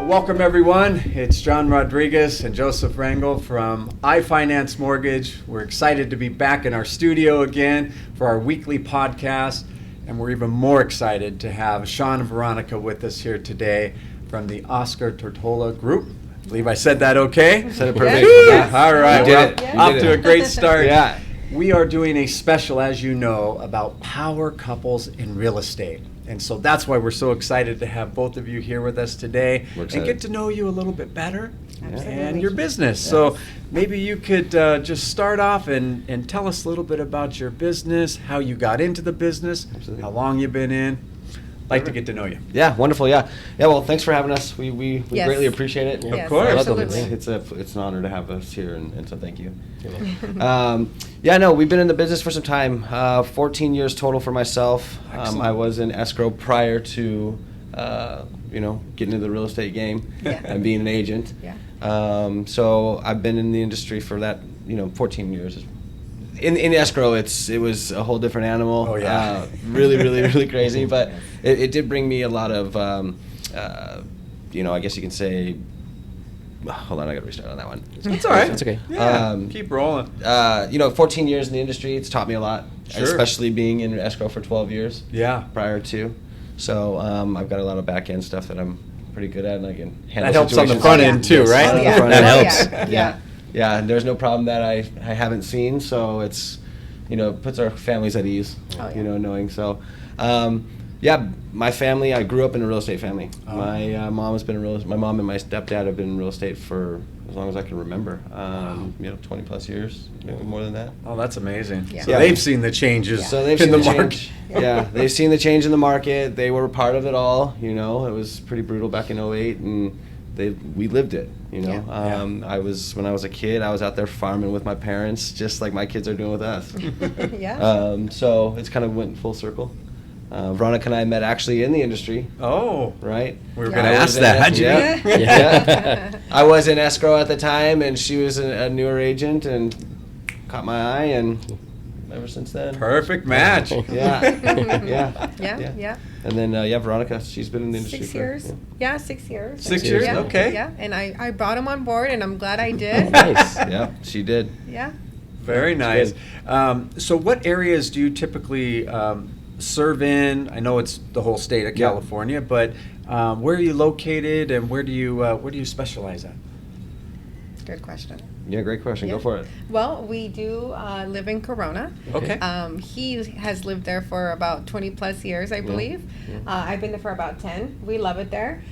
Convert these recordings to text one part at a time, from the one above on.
Welcome everyone. It's John Rodriguez and Joseph Rangel from iFinance Mortgage. We're excited to be back in our studio again for our weekly podcast, and we're even more excited to have Sean and Veronica with us here today from the Oscar Tortola Group. I believe I said that okay? Said it perfect. Yeah. All right, We're off to a great start. Yeah. We are doing a special, as you know, about power couples in real estate. And so that's why we're so excited to have both of you here with us today and get to know you a little bit better and your business. Yes. So maybe you could just start off and tell us a little bit about your business, how you got into the business, how long you've been in. Like to get to know you. Yeah, wonderful. Yeah. Well, thanks for having us. We Yes. greatly appreciate it. Of course. Absolutely. It's an honor to have us here, and so thank you. We've been in the business for some time. 14 years total for myself. I was in escrow prior to getting into the real estate game and being an agent. Yeah. So I've been in the industry for that 14 years. In escrow, it was a whole different animal. Oh yeah, really, really, really crazy. But it did bring me a lot of, I guess you can say. Hold on, I got to restart on that one. It's all right. It's okay. Yeah, keep rolling. 14 years in the industry, it's taught me a lot. Sure. Especially being in escrow for 12 years. Yeah. Prior to, so I've got a lot of back end stuff that I'm pretty good at, and I can handle. That helps on the situations. front end too, right? On the Yeah. front That end. helps. Yeah. Yeah, and there's no problem that I haven't seen, so it's, puts our families at ease, Oh, yeah. Knowing. So, my family, I grew up in a real estate family. Oh. My mom and my stepdad have been in real estate for as long as I can remember, 20 plus years, maybe more than that. Oh, that's amazing. Yeah. So they've seen the changes So they've in seen the market. change. Yeah, they've seen the change in the market. They were a part of it all. It was pretty brutal back in '08, and we lived it. Yeah. When I was a kid, I was out there farming with my parents, just like my kids are doing with us. Yeah. So it's kind of went full circle. Veronica and I met actually in the industry. Oh, Right. we were Yeah. going to I ask was in that. it. How'd you? Yeah. Yeah. I was in escrow at the time, and she was a newer agent, and caught my eye, and ever since then. Perfect match. Yeah. Yeah. And then Veronica, she's been in the industry 6 for- years. yeah. Yeah, 6 years. 6 years? Yeah. Okay. Yeah, and I brought him on board, and I'm glad I did. Nice. Yeah, she did. Yeah. Very nice. Good. So what areas do you typically serve in? I know it's the whole state of Yeah. California, but where are you located, and where do you specialize at? Good question. Yeah, great question. Yeah. Go for it. Well, we do live in Corona. Okay. He has lived there for about 20 plus years, I believe. Yeah. I've been there for about 10. We love it there.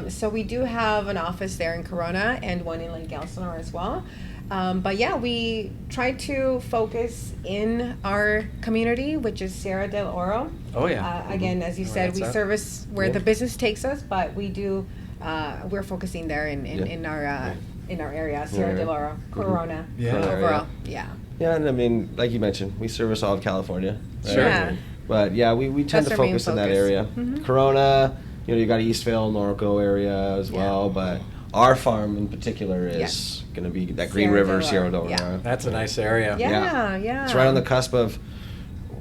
So we do have an office there in Corona and one in Lake Elsinore as well. But yeah, we try to focus in our community, which is Sierra del Oro. Oh yeah. Again, as you Where said, that's we at. service where Yeah. the business takes us, but we do, we're focusing there in our area, Sierra del Oro, Corona, Yeah. overall. Yeah. Yeah, and I mean, like you mentioned, we service all of California. Right? Sure. Yeah. But yeah, we tend That's to our main focus in that focus. area. Mhm. Corona, you got Eastvale, Norco area as Yeah. well, but our farm in particular is going to be that Green Sierra River, del Sierra Oro, del Oro. yeah. That's a nice area. Yeah. It's right on the cusp of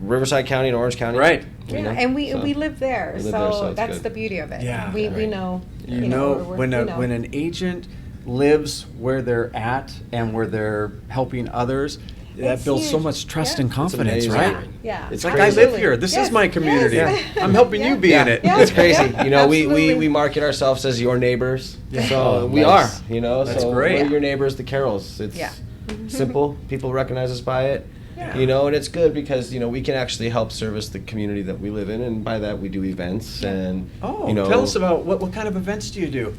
Riverside County and Orange County. Right. Yeah, and we live there, We live there, so so it's that's good. the beauty of it. Yeah. we Right. know. You know, we're- when we know. when an agent lives where they're at and where they're helping others, that It's builds so huge. much trust Yeah. and confidence, amazing. right? Yeah. It's like, I live absolutely. here. This is Yes, my community. yes. I'm helping you be in it. Yeah. It's crazy. Yeah, we absolutely. market ourselves as your neighbors. Yeah. So Oh, we nice. are, That's so great. we're your neighbors, the Carrolls. It's Yeah. simple. People recognize us by it. Yeah. And it's good because, we can actually help service the community that we live in, and by that we do events and, Oh, tell us about what kind of events do you do?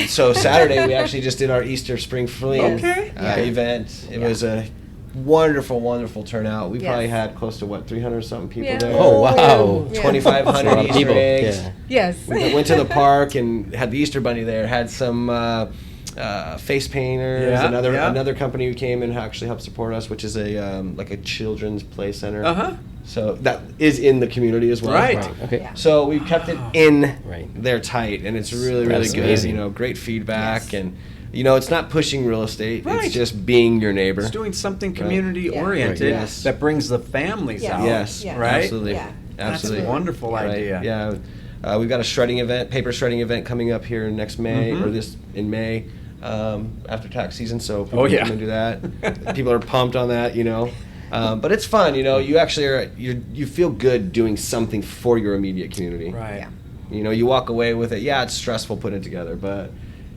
So Saturday we actually just did our Easter Spring Fling Okay. event. It Yeah. was a wonderful turnout. We Yes. probably had close to 300 something people Yeah. there. Oh, wow. Yeah. 2,500 That's a lot of Easter people. eggs. Yeah. Yes. We went to the park and had the Easter Bunny there. Had some face painters. Yeah, Another company who came and actually helped support us, which is a like a children's play center. Uh-huh. So that is in the community as well. Right. Wow. Okay. Yeah. So we've kept it in Right. there tight, and it's really That's good. amazing. Great feedback, Yes. and it's not pushing real estate. Right. It's just being your neighbor. It's doing something Right. community Yeah. oriented Right. Yes. that brings the families Yes. out. Yes, Yeah. Right? absolutely, Yeah. That's absolutely. a wonderful Right. idea. Yeah, We've got a shredding event, paper shredding event coming up here next May, or in May, after tax season. So people can come and do that. People are pumped on that, but it's fun, You actually you feel good doing something for your immediate community. Right. Yeah. You walk away with it. Yeah, it's stressful putting it together, but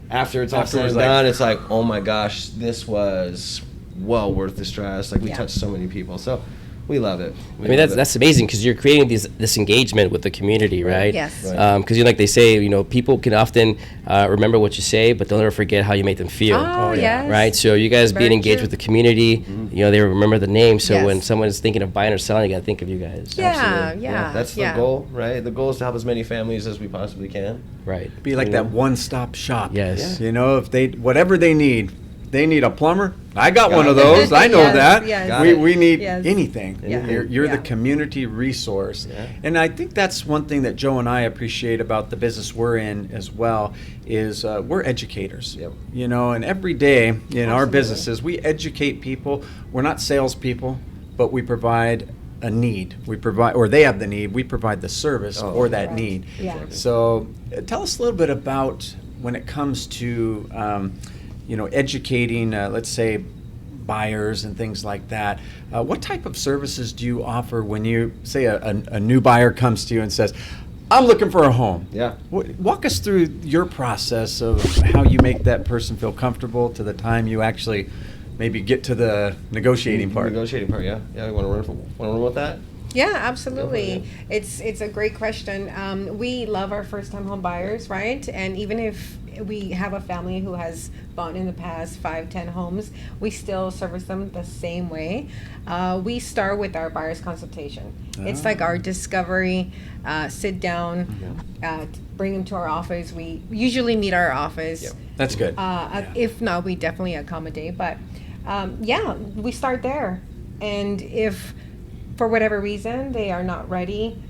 after it's all said and done, it's like, oh my gosh, this was well worth the stress. Like we touched so many people, so we love it. That's amazing because you're creating this engagement with the community, right? Yes. Because like they say, people can often remember what you say, but they'll never forget how you make them feel. Oh, yes. Right. So you guys being engaged true. with the community, they remember the name. So when someone's thinking of buying or selling, you got to think of you guys. Yeah. That's the goal, right? The goal is to help as many families as we possibly can. Right. Be like that one-stop shop. Yes. If whatever they need a plumber. I got one of those. I know that. Yes. We need Yes. anything. Yeah. You're the community resource. Yeah. And I think that's one thing that Joe and I appreciate about the business we're in as well is we're educators. Yep. And every day in our businesses, we educate people. We're not salespeople, but we provide a need. They have the need. We provide the service for that need. Yeah. So tell us a little bit about when it comes to educating, let's say, buyers and things like that. What type of services do you offer when you say a new buyer comes to you and says, I'm looking for a home? Yeah. Walk us through your process of how you make that person feel comfortable to the time you actually maybe get to the negotiating part. Yeah. You want to run with that? Yeah, absolutely. It's a great question. We love our first-time home buyers, right? And even if we have a family who has bought in the past 5-10 homes, we still service them the same way. We start with our buyer's consultation. It's like our discovery, sit down, bring them to our office. We usually meet our office. Yep. That's good. If not, we definitely accommodate. But we start there. And if for whatever reason they are not ready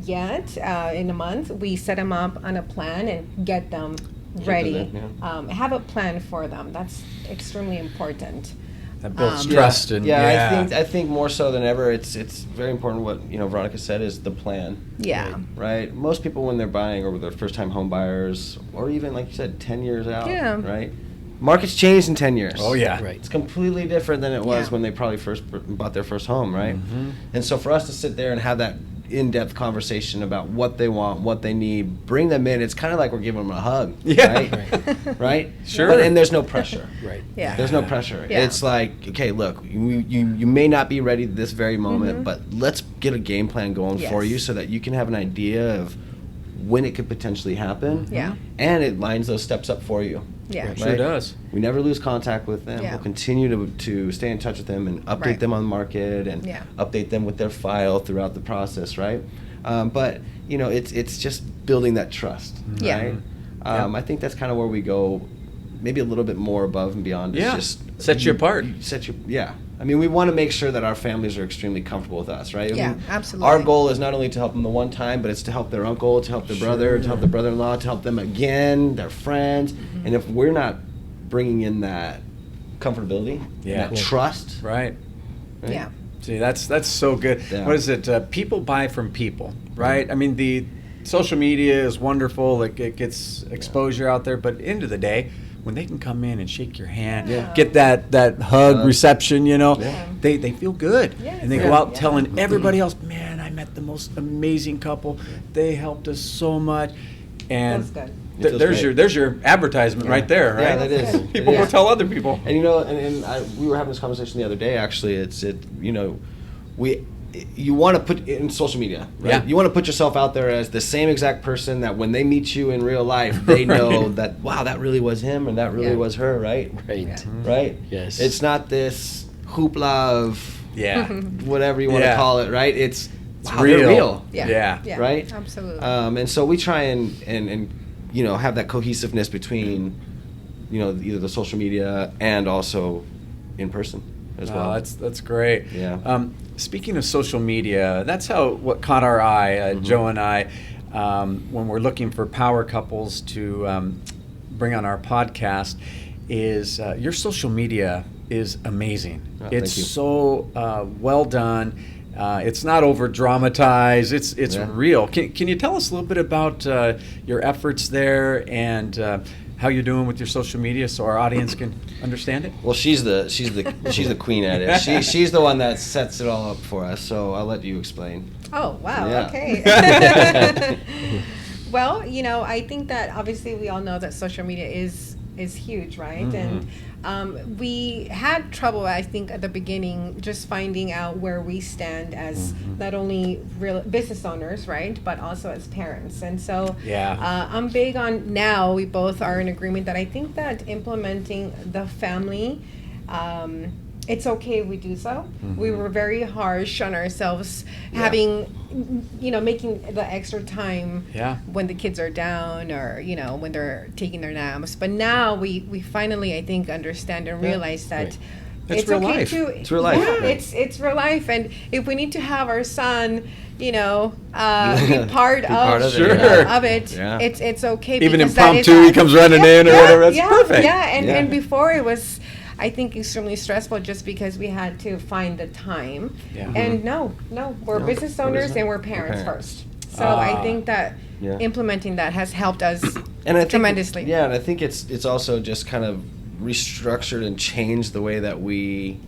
yet in a month, we set them up on a plan and get them ready. Have a plan for them. That's extremely important. That builds trust. I think more so than ever, it's very important what Veronica said is the plan. Yeah. Right. Most people when they're buying or they're first time home buyers or even like you said 10 years out. Yeah. Right. Market's changed in 10 years. Oh yeah. Right. It's completely different than it was when they probably first bought their first home. Right. And so for us to sit there and have that in-depth conversation about what they want, what they need, bring them in. It's kind of like we're giving them a hug, right? Sure. And there's no pressure. Right. Yeah. There's no pressure. Yeah. It's like, okay, look, you may not be ready this very moment, but let's get a game plan going for you so that you can have an idea of when it could potentially happen. Yeah. And it lines those steps up for you. Yeah. Right. Sure does. We never lose contact with them. Yeah. We'll continue to stay in touch with them and update them on the market and update them with their file throughout the process, right? But it's just building that trust, right? I think that's kind of where we go, maybe a little bit more above and beyond. Yeah, just sets you apart. I mean, we want to make sure that our families are extremely comfortable with us, right? Yeah, I mean, absolutely. Our goal is not only to help them the one time, but it's to help their uncle, to help their brother, to help their brother-in-law, to help them again, their friends. And if we're not bringing in that comfortability, that trust, Right. Yeah. See, that's so good. Yeah. What is it? People buy from people, right? I mean, the social media is wonderful. It gets exposure out there, but end of the day, when they can come in and shake your hand, get that hug reception, they feel good. Yes. And they go out telling everybody else, man, I met the most amazing couple. They helped us so much. And That's good. there's your advertisement right there, right? Yeah, that is. People will tell other people. And we were having this conversation the other day. Actually, you want to put in social media, right? Yeah. You want to put yourself out there as the same exact person that when they meet you in real life, they know that wow, that really was him and that really was her, right? Right. Right. Yes. It's not this hoopla of whatever you want to call it, right? It's wow, real. they're real. Yeah. Right. Absolutely. And so we try and have that cohesiveness between either the social media and also in person as well. That's great. Yeah. Speaking of social media, that's what caught our eye, Joe and I, when we're looking for power couples to bring on our podcast, is your social media is amazing. Oh, it's thank you. so well done. It's not over dramatized. It's real. Can you tell us a little bit about your efforts there and how you're doing with your social media so our audience can understand it? Well, she's the queen at it. She's the one that sets it all up for us. So I'll let you explain. Oh, wow. Yeah. Okay. Well, I think that obviously we all know that social media is huge, right? Mm-hmm. And we had trouble, I think, at the beginning just finding out where we stand as not only real business owners, right, but also as parents. And so I'm big on, now we both are in agreement that I think that implementing the family, it's okay we do so. We were very harsh on ourselves having, making the extra time when the kids are down or, when they're taking their naps. But now we finally, I think, understand and realize that it's real okay life. It's real life. Yeah, it's real life. And if we need to have our son, be part of it, it's okay. Even because that is impromptu, he us. comes running in or whatever. That's perfect. Yeah, and before it was, I think, extremely stressful just because we had to find the time. Yeah. And we're business owners and we're parents first. So I think that implementing that has helped us tremendously. Yeah, and I think it's also just kind of restructured and changed the way that we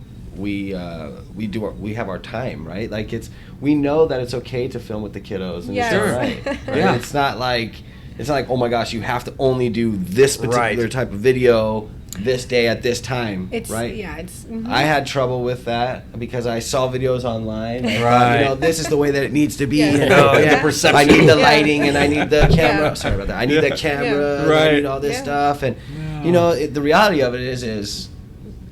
have our time, right? Like we know that it's okay to film with the kiddos and it's all right. Yeah. It's not like oh my gosh, you have to only do this particular type of video this day at this time, right? Yeah, it's. I had trouble with that because I saw videos online. Right. This is the way that it needs to be. The perception. I need the lighting and I need the camera. Sorry about that. I need the camera. Right. And I need all this stuff. And the reality of it is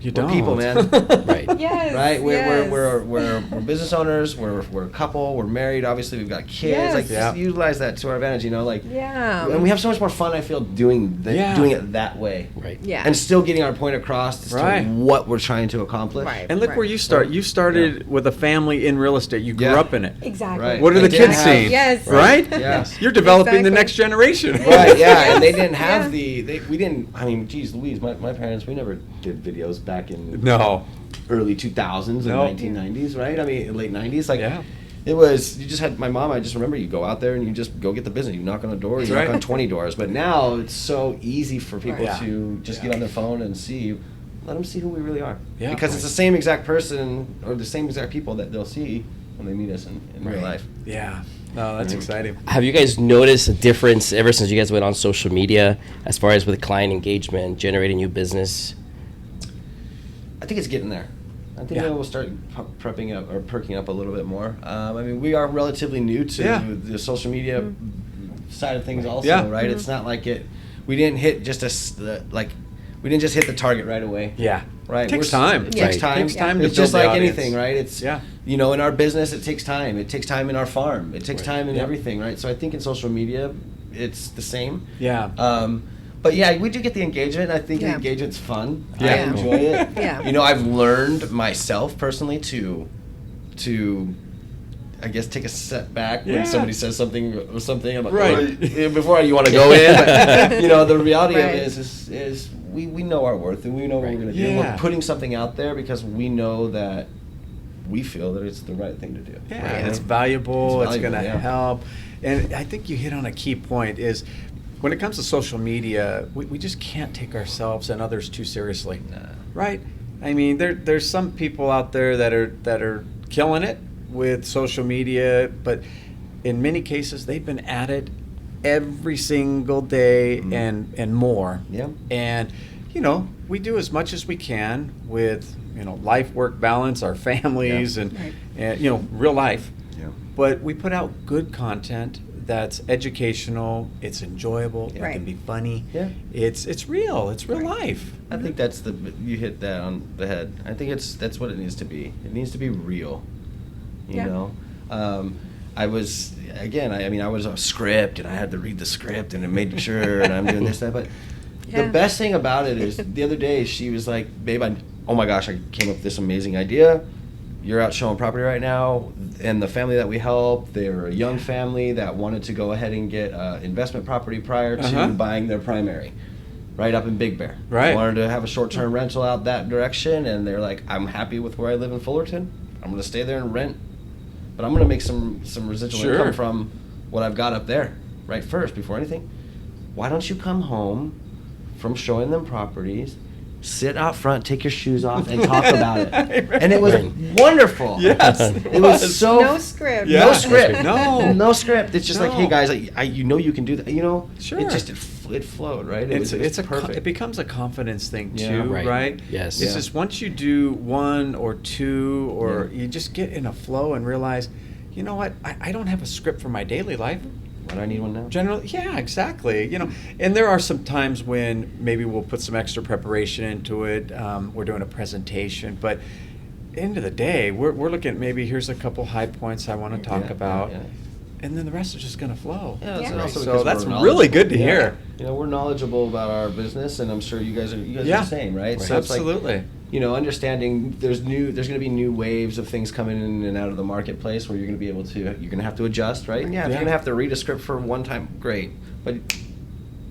we're people, man. Right. Yes. Right. We're business owners. We're a couple. We're married. Obviously, we've got kids. Yes. Just utilize that to our advantage. Yeah. And we have so much more fun. I feel doing it that way. Right. Yeah. And still getting our point across as to what we're trying to accomplish. Right. And look where you start. You started with a family in real estate. You grew up in it. Exactly. Right. What are the kids seeing? Yes. Right? Yes. You're developing the Exactly. next generation. Right, yeah, and they didn't have we didn't, I mean, geez Louise, my parents, we never did videos back in No. early 2000s and 1990s, right? I mean, late 90s, it was, you just had, my mom, I just remember you go out there and you just go get the business, you knock on a door, you knock on 20 doors, but now it's so easy for people to just get on their phone and let them see who we really are. Yeah. Because it's the same exact person, or the same exact people that they'll see when they meet us in real life. Yeah. No, that's exciting. Have you guys noticed a difference ever since you guys went on social media as far as with client engagement, generating new business? I think it's getting there. I think we'll start perking up a little bit more. I mean, we are relatively new to the social media side of things, also, right? It's not like we didn't hit just we didn't just hit the target right away. Yeah. Right. It takes time. It takes time. Takes time to It's just build the like audience. anything, right? It's in our business, it takes time. It takes time in our farm. It takes time in everything, right? So I think in social media, it's the same. Yeah. But yeah, we do get the engagement. I think the engagement's fun. I Yeah. enjoy it. Yeah. I've learned myself personally to I guess take a step back when somebody says something or something. I'm like, Right. before you want to go in. But, the reality of it is we know our worth and we know what we're going to do. And we're putting something out there because we know that we feel that it's the right thing to do. Yeah, Right? and it's valuable. It's going to yeah. help. And I think you hit on a key point is when it comes to social media, we just can't take ourselves and others too seriously. Right? I mean, there's some people out there that are killing it with social media, but in many cases they've been at it every single day and more. Yeah. And we do as much as we can with life work balance, our families and real life. Yeah. But we put out good content that's educational, it's enjoyable, it can be funny. Yeah. It's real. It's real life. I think you hit that on the head. I think that's what it needs to be. It needs to be real. You know? I was a script and I had to read the script and it made sure and I'm doing this, that, but the best thing about it is the other day she was like, babe, oh my gosh, I came up with this amazing idea. You're out showing property right now, and the family that we help, they're a young family that wanted to go ahead and get investment property prior to buying their primary, right up in Big Bear. Right. They wanted to have a short-term rental out that direction, and they're like, I'm happy with where I live in Fullerton. I'm going to stay there and rent but I'm going to make some residual Sure. income from what I've got up there, right, first, before anything. Why don't you come home from showing them properties, sit out front, take your shoes off, and talk about it? And it was wonderful. Yes, It was so... No script. Yeah. No script. No. No script. It's just like, No. hey, guys, you know you can do that. You know? Sure. It flowed, right? It was perfect. It becomes a confidence thing too, Yeah. right? Yes. It's Yeah. just once you do one or two, or you just get in a flow and realize, you know what, I don't have a script for my daily life. Why do I need one now? Generally, yeah, exactly. You know, and there are some times when maybe we'll put some extra preparation into it. We're doing a presentation, but end of the day, we're looking at maybe here's a couple high points I want to talk about, and then the rest is just going to flow. Yeah, Yeah. and also So because that's we're really good to knowledgeable. hear. You know, we're knowledgeable about our business, and I'm sure you guys are the same, right? So it's like, Absolutely. you know, understanding there's going to be new waves of things coming in and out of the marketplace where you're going to have to adjust, right? And if Yeah. you're going to have to read a script for one time, great, but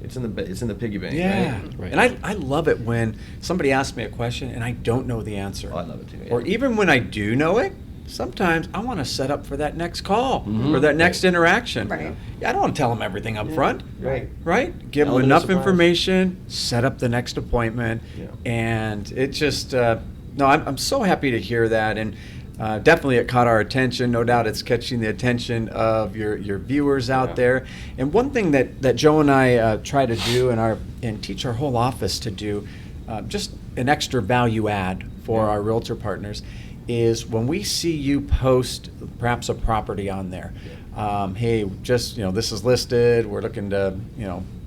it's in the piggy bank, Yeah, right? Right. and I love it when somebody asks me a question and I don't know the answer. Oh, I love it too. Yeah. Or even when I do know it, sometimes I want to set up for that next call Mhm. or that next interaction. Right. Yeah, I don't want to tell them everything up front. Right. Right? Give them Element of enough surprise. information, set up the next appointment, Yeah. and it just, no, I'm so happy to hear that, and definitely it caught our attention. No doubt it's catching the attention of your viewers out Yeah. there. And one thing that Joe and I try to do and teach our whole office to do, just an extra value add for our realtor partners, is when we see you post perhaps a property on there, hey, just, this is listed, we're looking to,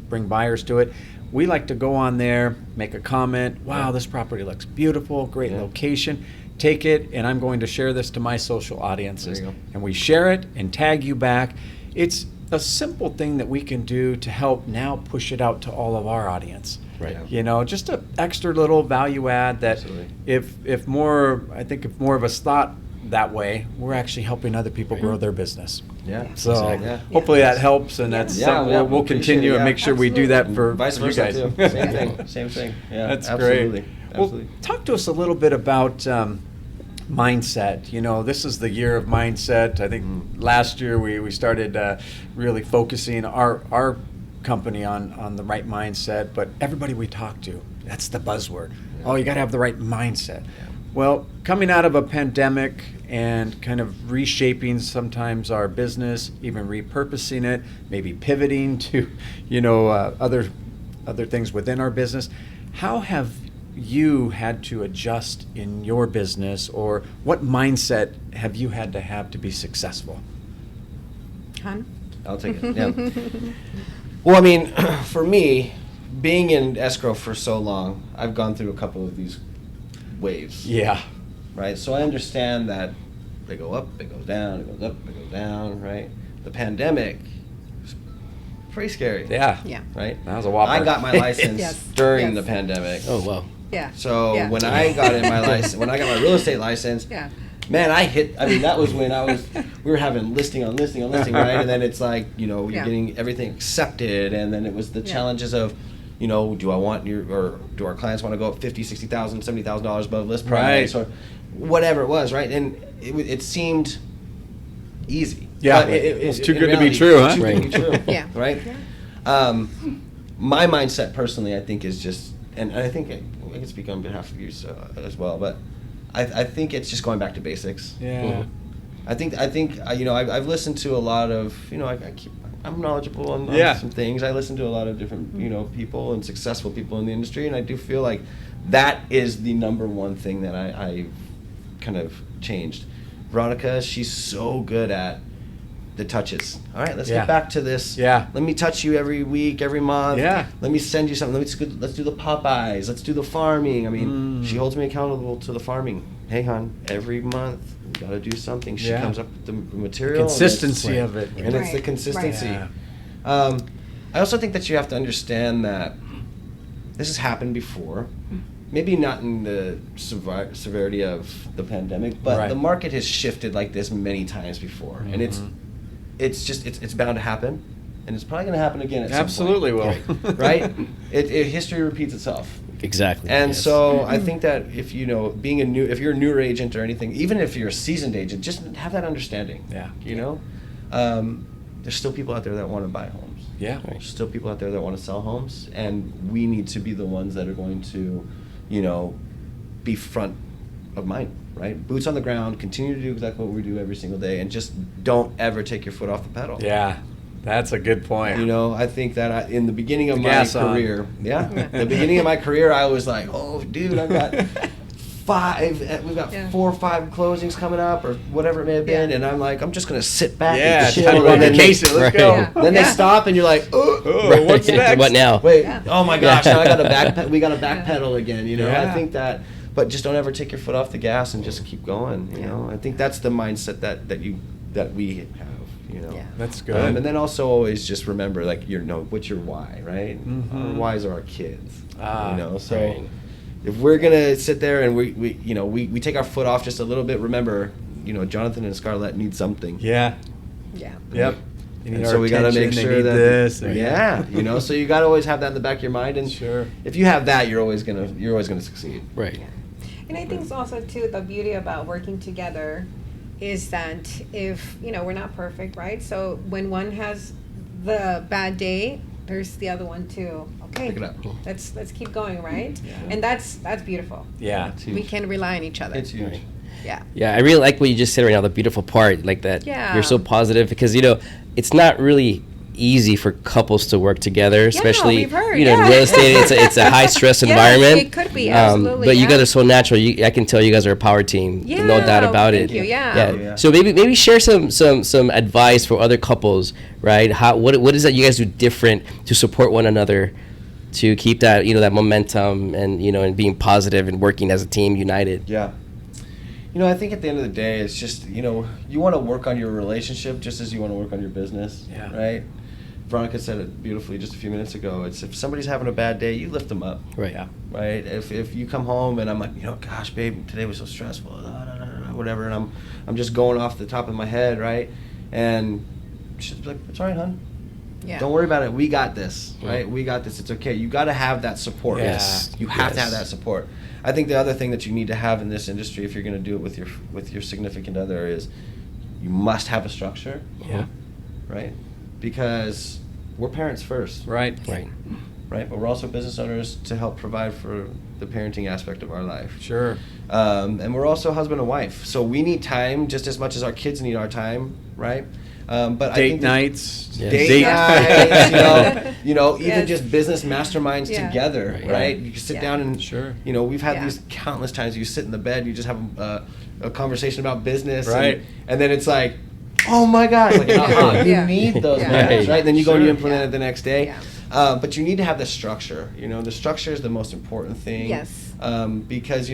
bring buyers to it. We like to go on there, make a comment, wow, this property looks beautiful, great Yeah. location, take it, and I'm going to share this to my social audiences. There you go. And we share it and tag you back. It's a simple thing that we can do to help now push it out to all of our audience. Right. Just an extra little value add that Absolutely. if more of us thought that way, we're actually helping other people grow their business. Yeah. So Exactly. Yeah. hopefully that helps, and that's Yeah, something yeah, we'll appreciate continue it, and yeah. make sure we do that for Vice you versa guys. too. Same thing. Same thing. Yeah. That's absolutely. great. Absolutely. Well, talk to us a little bit about mindset. This is the year of mindset. I think last year we started really focusing our company on the right mindset, but everybody we talk to, that's the buzzword. Oh, you got to have the right mindset. Well, coming out of a pandemic and kind of reshaping sometimes our business, even repurposing it, maybe pivoting to, other things within our business, how have you had to adjust in your business, or what mindset have you had to be successful? Hun? I'll take it. Yeah. Well, I mean, for me, being in escrow for so long, I've gone through a couple of these waves. Yeah. Right? So I understand that they go up, it goes down, it goes up, it goes down, right? The pandemic was pretty scary. Yeah. Yeah. Right? That was a whopper. I got my license Yes. during Yes. the pandemic. Oh, wow. Yeah. So Yeah. when I got my real estate license, Yeah. man, that was when we were having listing on listing on listing, right? And then it's like, you're Yeah. getting everything accepted, and then it was the Yeah. challenges of, do I want or do our clients want to go up $50,000, $60,000, $70,000 above list price, Right. or whatever it was, right? And it seemed easy. Yeah. But It's too in good to be reality, true, huh? Too good to be true. Yeah. Right? My mindset personally, I think, is just, and I think I can speak on behalf of you as well, but I think it's just going back to basics. Yeah. I think I've listened to a lot of, I'm knowledgeable on Yeah. some things. I listen to a lot of different, people and successful people in the industry, and I do feel like that is the number one thing that I kind of changed. Veronica, she's so good at the touches. All right, let's Yeah. get back to this. Yeah. Let me touch you every week, every month. Yeah. Let me send you something. Let's do the Popeyes. Let's do the farming. I mean, she holds me accountable to the farming. Hey, hon, every month we got to do something. She Yeah. comes up with the material. and it's- Consistency of it. and it's the Right, consistency. right. I also think that you have to understand that this has happened before. Maybe not in the severity of the pandemic, but Right. the market has shifted like this many times before, and it's bound to happen, and it's probably going to happen again at Absolutely some will. point. Right? History repeats itself. Exactly. And yes. so I think that if if you're a newer agent or anything, even if you're a seasoned agent, just have that understanding. Yeah. You know, there's still people out there that want to buy homes. Yeah. There's still people out there that want to sell homes, and we need to be the ones that are going to, be front of mind, right? Boots on the ground, continue to do exactly what we do every single day, and just don't ever take your foot off the pedal. Yeah. That's a good point. I think that in the beginning of my Gas on. career, the beginning of my career, I was like, oh, dude, I've got we've got 4 or 5 closings coming up, or whatever it may have been, and I'm like, I'm just going to sit back Yeah, and chill. time to go on And then vacation. Let's go. Yeah. Then they stop, and you're like, Oh, what's next? What now? wait, oh my gosh, now we got to Yeah. backpedal again, Yeah. I think that, but just don't ever take your foot off the gas and just keep going, I think that's the mindset that we have, Yeah. That's good. And then also always just remember, like, what's your why, right? Mhm. Our whys are our kids, so right. if we're gonna sit there and we take our foot off just a little bit, remember, Jonathan and Scarlett need something. Yeah. Yeah. Yep. You need And our so we got to attention, make they sure need that this. so you got to always have that in the back of your mind, and Sure. if you have that, you're always gonna succeed. Right. Yeah. And I think it's also too the beauty about working together is that if we're not perfect, right? So when one has the bad day, there's the other one too. Okay, Pick it up. let's keep going, right? Yeah. And that's beautiful. Yeah. It's We huge. can rely on each other. It's huge. Yeah. Yeah, I really like what you just said right now, the beautiful part, like that Yeah. you're so positive, because it's not really easy for couples to work together, especially we've heard, in yeah. real estate. It's a high stress Yes, environment. it could be, absolutely, but you yeah. guys are so natural. I can tell you guys are a power team. Yeah, No doubt about thank it. you, yeah. Yeah. So maybe share some advice for other couples, right? What is that you guys do different to support one another, to keep that that momentum and and being positive and working as a team united. Yeah. I think at the end of the day, it's just, you want to work on your relationship just as you want to work on your business, Yeah. right? Veronica said it beautifully just a few minutes ago. It's if somebody's having a bad day, you lift them up, Right. Yeah. right? If you come home and I'm like, gosh, babe, today was so stressful, whatever, and I'm just going off the top of my head, right? And she's like, it's all right, hon. Yeah. Don't worry about it. We got this, right? We got this. It's okay. You got to have that support. Yes. You have to Yes. have that support. I think the other thing that you need to have in this industry, if you're going to do it with your significant other, is you must have a structure, Yeah. right? Because we're parents first, Right. Right. right? But we're also business owners to help provide for the parenting aspect of our life. Sure. And we're also husband and wife. So we need time just as much as our kids need our time, right? But I Date think that- nights. Yeah. Date nights, even Yes. just business masterminds Yeah. together, Right. right? You can sit Yeah. down and, Sure. we've had Yeah. these countless times. You sit in the bed, you just have a conversation about business, Right. And then it's like, oh my gosh, like, you Yeah. need those Yeah. moments, right? Then you go and you Sure. implement Yeah. it the next day. Yeah. But you need to have the structure. The structure is the most important thing. Yes. Because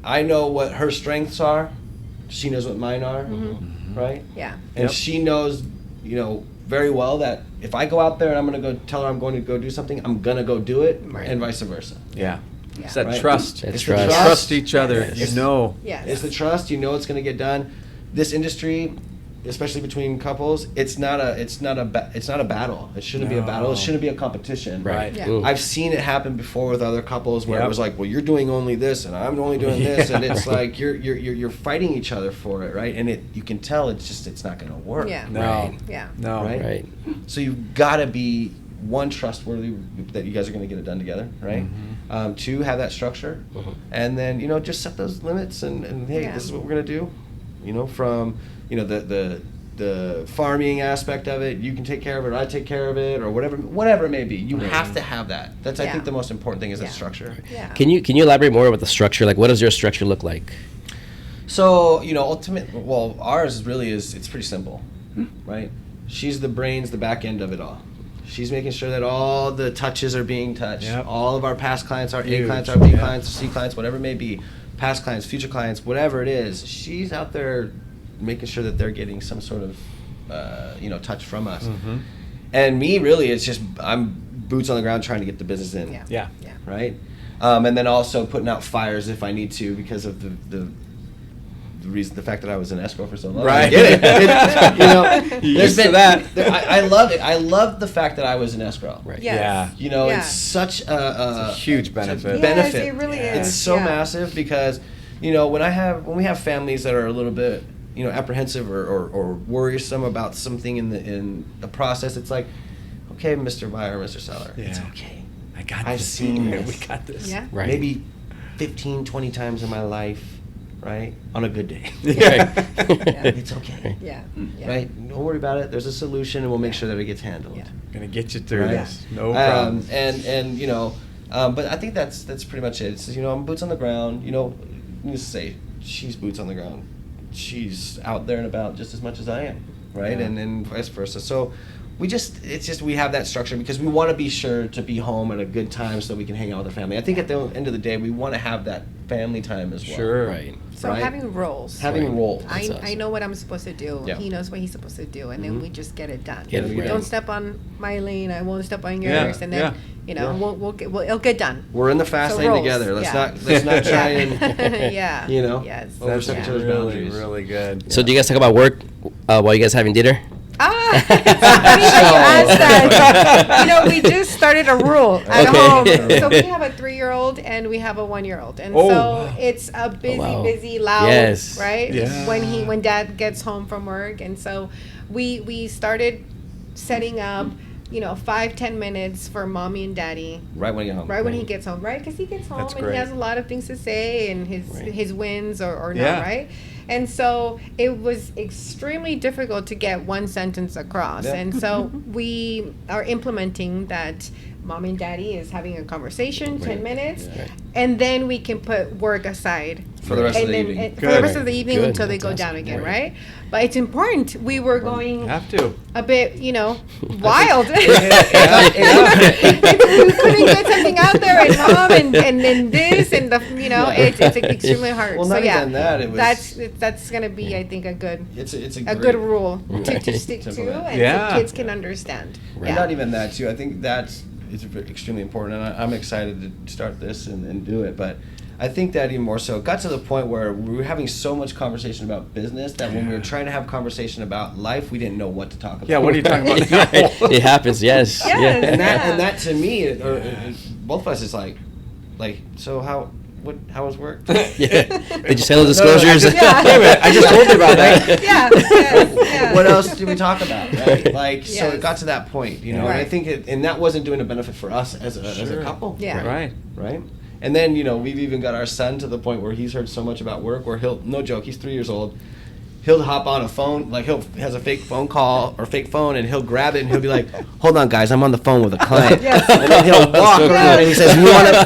I know what her strengths are. She knows what mine are, right? Yeah. And Yep. she knows, very well that if I go out there and I'm going to go tell her I'm going to go do something, I'm going to go do it, Right. and vice versa. Yeah. Yeah. It's that Right. trust. That It's trust. the Trust each other. Yes. You know. Yes. It's the trust. It's going to get done. This industry, especially between couples, it's not a battle. It shouldn't be a battle. No. It shouldn't be a competition. Right. Yeah. Mm. I've seen it happen before with other couples where Yep. it was like, well, you're doing only this and I'm only doing this, and it's Right. like you're fighting each other for it, right? And you can tell it's not going to work. Yeah. No. Right. Yeah. No. Right? Right. So you've got to be, one, trustworthy that you guys are going to get it done together, right? Mhm. Two, have that structure, Mhm. and then just set those limits and hey, Yeah. this is what we're going to do. From the farming aspect of it, you can take care of it, or I take care of it, or whatever it may be. You have to have that. That's I Yeah. think the most important thing is Yeah. that structure. Yeah. Can you elaborate more about the structure? Like, what does your structure look like? So ours really is. It's pretty simple, right? She's the brains, the back end of it all. She's making sure that all the touches are being touched. Yep. All of our past clients, our A Huge. clients, our B Yeah. clients, C clients, whatever it may be, past clients, future clients, whatever it is, she's out there making sure that they're getting some sort of, touch from us. Mhm. And me, really, it's just I'm boots on the ground trying to get the business in. Yeah. Yeah. Yeah. Right? And then also putting out fires if I need to because of the the fact that I was in escrow for so long. Right. I get it. You there's used to that. I love it. I love the fact that I was in escrow. Right. Yes. Yeah. It's such a huge benefit. Yes, it really is. It's so Yeah. massive because, when we have families that are a little bit, apprehensive or worrisome about something in the process, it's like, okay, Mr. Buyer, Mr. Seller, it's okay. I've seen this. We got this. Yeah. Right. Maybe 15, 20 times in my life, right? On a good day. Yeah. It's okay. Yeah. Right? Don't worry about it. There's a solution, and we'll make sure that it gets handled. Yeah. Gonna get you through Right. this. No problem. But I think that's pretty much it. It's, I'm boots on the ground. Just say she's boots on the ground. She's out there and about just as much as I am, right? Yeah. And then vice versa. So we have that structure because we want to be sure to be home at a good time so we can hang out with our family. I think at the end of the day, we want to have that family time as well. Sure. Right. So Right. having roles. Having roles. That's I awesome. know what I'm supposed to do. Yeah. He knows what he's supposed to do, and then we just get it done. Get it done. Don't step on my lane. I won't step on Yeah, yours, and then Yeah. it'll get done. We're in the fast So lane roles, together. Let's yeah. not try and Yeah. Yes. Yes. That's Overstep each other's really, boundaries. really good. So do you guys talk about work while you guys having dinner? It's funny that you asked that. We just started a rule at home. Okay. So we have a 3-year-old and we have a 1-year-old, and Oh, so wow. it's a busy, wow. busy, loud, Yes. right? Yeah. When Dad gets home from work, and so we started setting up, 5-10 minutes for Mommy and Daddy. Right when you get home. Right when he gets home, right? Because he gets home That's and great. he has a lot of things to say and his wins or Yeah. not, right? And so it was extremely difficult to get one sentence across. Yeah. And so we are implementing that Mommy and Daddy is having a conversation, 10 minutes, Right. and then we can put work aside. For the rest of And the then evening. for the Good. rest of the evening Good. until they That's go awesome. down again, Right. right? But it's important. We were going Have to. a bit, wild. Yeah. We couldn't get something out there, and Mom, and then this, and it's extremely hard. Well, so not yeah, even that. It was. that's gonna be, I think, a good It's a good great- rule to Right. stick to, Simple. and Yeah. so kids can understand. Right. And not even that too. I think it's extremely important, and I'm excited to start this and do it. But I think that even more so, it got to the point where we were having so much conversation about business that when we were trying to have conversation about life, we didn't know what to talk about. Yeah, what are you talking about now? It happens, yes. Yes. Yeah. And that to me, both of us is like, so how was work? Yeah. Did you settle disclosures? Yeah. Wait a minute, I just told you about that. Yeah, yeah. What else did we talk about? Right? So Yes. it got to that point, And I Right. think and that wasn't doing a benefit for us as a couple. Yeah. Right. Right. And then, we've even got our son to the point where he's heard so much about work where no joke, he's 3 years old. He'll hop on a phone, like has a fake phone call or fake phone, and he'll grab it and he'll be like, "Hold on, guys, I'm on the phone with a client." Yes. And then he'll walk so around good. and he says,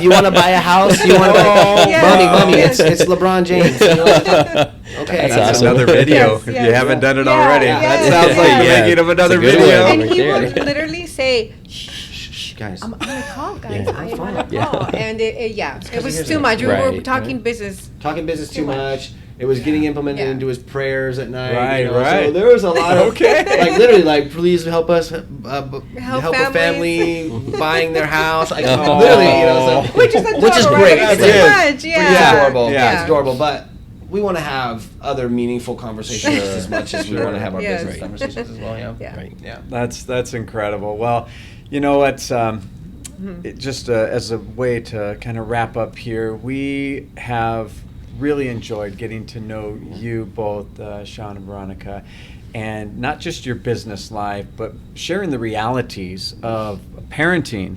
"You want to buy a house? You want to buy Yes. Mommy, Yes. it's LeBron James." Okay, That's That's awesome. another video. Yes, if yes. you haven't done it Yeah, already, yeah, that yeah, sounds like yeah. you're making of another It's a good video. one. And he Right would there. literally say, Shh, guys. I'm on a call, guys. Yeah. I am on a Yeah. call. And it because was he hears too it. much. We were Right. talking business. Talking business too Too much. much. It was getting implemented Yeah. into his prayers at night. Right, So right. there was a lot of Okay. like literally like please help us Help a family families. buying their house. Like Oh. literally, so, Which is adorable, which is right? great. It's It is. too much, yeah. Which is adorable. Yeah. It's adorable, but we want to have other meaningful conversations Sure. just as much as we Sure. want to have our Yes. business conversations as well. Yeah. Yeah. Right. Yeah. That's incredible. Well, you know what? Just as a way to kind of wrap up here, we have really enjoyed getting to know you both, Sean and Veronica, and not just your business life, but sharing the realities of parenting,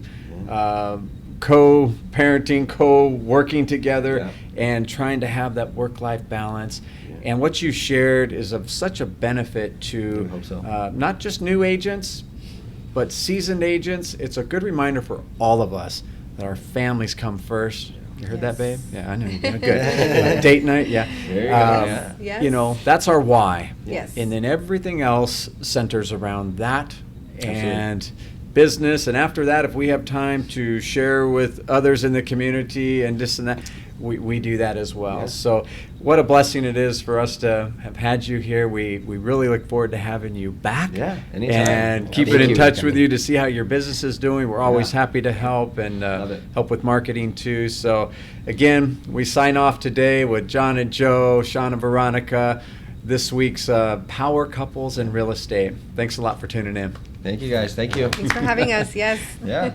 co-parenting, co-working together, Yeah. and trying to have that work-life balance. And what you shared is of such a benefit to I hope so. not just new agents, but seasoned agents. It's a good reminder for all of us that our families come first. You heard that, babe? Yes. Yeah, I know you did. Good. Date night, yeah. There you go, yeah. Yes. You know, that's our why. Yes. And then everything else centers around that and business. And after that, if we have time to share with others in the community and this and that, we do that as well. Yeah. So what a blessing it is for us to have had you here. We really look forward to having you back. Yeah, anytime. And keeping Thank in you. touch with you to see how your business is doing. We're always happy to help and Love it. help with marketing too. So again, we sign off today with John and Joe, Sean and Veronica, this week's Power Couples in Real Estate. Thanks a lot for tuning in. Thank you guys. Thank you. Thanks for having us. Yes. Yeah.